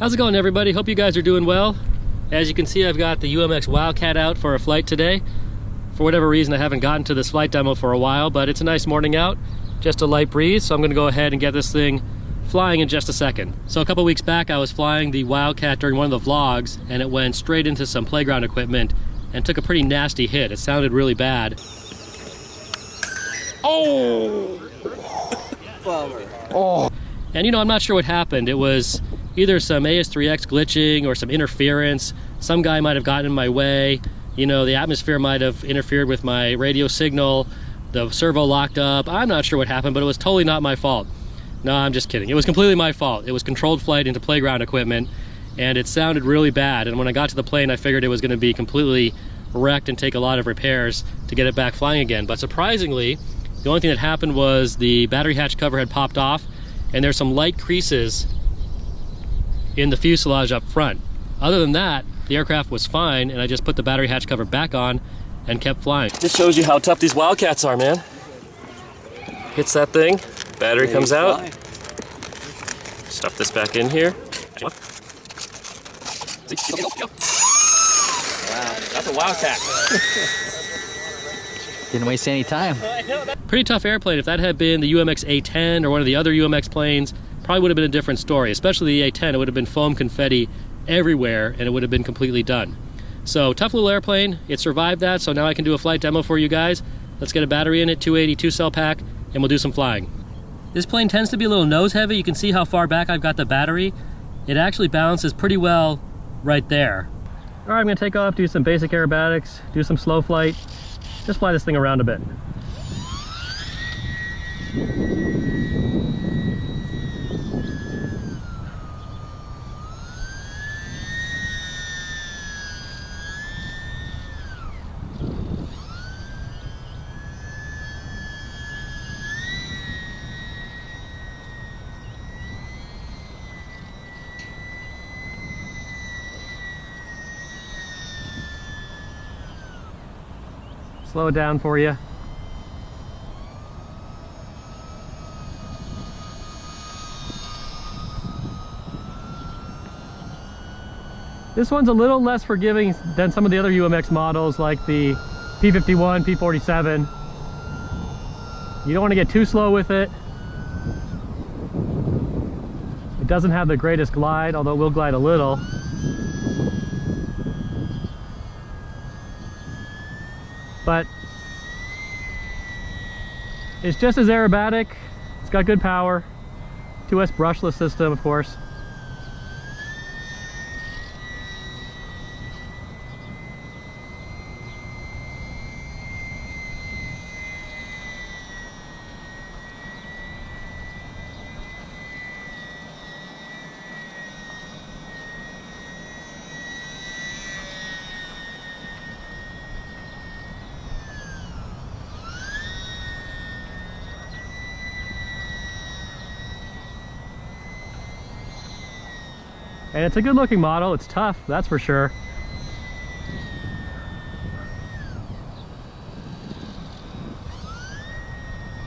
How's it going, everybody? Hope you guys are doing well. As you can see, I've got the UMX Wildcat out for a flight today. For whatever reason, I haven't gotten to this flight demo for a while, but it's a nice morning out, just a light breeze, so I'm gonna go ahead and get this thing flying in just a second. So a couple weeks back, I was flying the Wildcat during one of the vlogs, and it went straight into some playground equipment and took a pretty nasty hit. It sounded really bad. Oh! Oh! And you know, I'm not sure what happened. It was either some AS3X glitching or some interference. Some guy might have gotten in my way. You know, the atmosphere might have interfered with my radio signal. The servo locked up. I'm not sure what happened, but it was totally not my fault. No, I'm just kidding. It was completely my fault. It was controlled flight into playground equipment, and it sounded really bad. And when I got to the plane, I figured it was going to be completely wrecked and take a lot of repairs to get it back flying again. But surprisingly, the only thing that happened was the battery hatch cover had popped off, and there's some light creases in the fuselage up front. Other than that, the aircraft was fine, and I just put the battery hatch cover back on and kept flying. This shows you how tough these Wildcats are, man. Hits that thing, battery comes out. Stuff this back in here. Wow, that's a Wildcat. Didn't waste any time. Pretty tough airplane. If that had been the UMX A10 or one of the other UMX planes, probably would have been a different story. Especially the A10, it would have been foam confetti everywhere and it would have been completely done. So tough little airplane. It survived that, so now I can do a flight demo for you guys. Let's get a battery in it, 280 2-cell pack, and we'll do some flying. This plane tends to be a little nose heavy. You can see how far back I've got the battery. It actually balances pretty well right there. All right, I'm gonna take off, do some basic aerobatics, do some slow flight. Just fly this thing around a bit. Slow it down for you. This one's a little less forgiving than some of the other UMX models like the P51, P47. You don't want to get too slow with it. It doesn't have the greatest glide, although it will glide a little. But it's just as aerobatic. It's got good power. 2S brushless system, of course. And it's a good looking model. It's tough, that's for sure.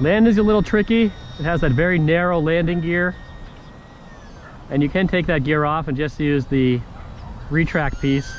Landing's a little tricky. It has that very narrow landing gear. And you can take that gear off and just use the retract piece.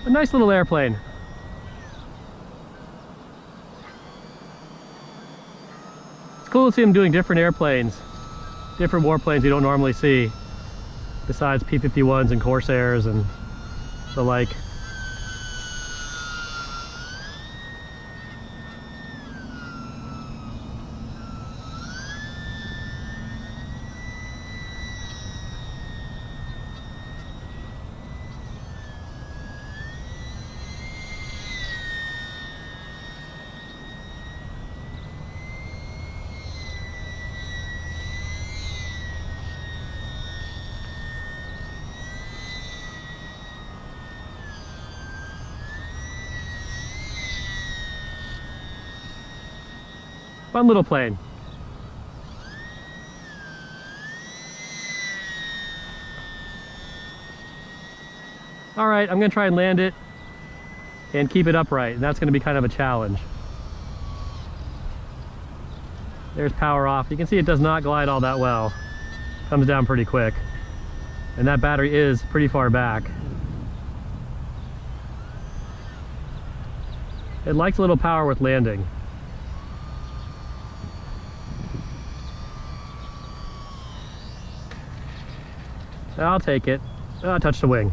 A nice little airplane. It's cool to see them doing different airplanes, different warplanes you don't normally see, besides P-51s and Corsairs and the like. Fun little plane. All right, I'm gonna try and land it and keep it upright, and that's gonna be kind of a challenge. There's power off. You can see it does not glide all that well. Comes down pretty quick. And that battery is pretty far back. It likes a little power with landing. I'll take it. Oh, I touched the wing.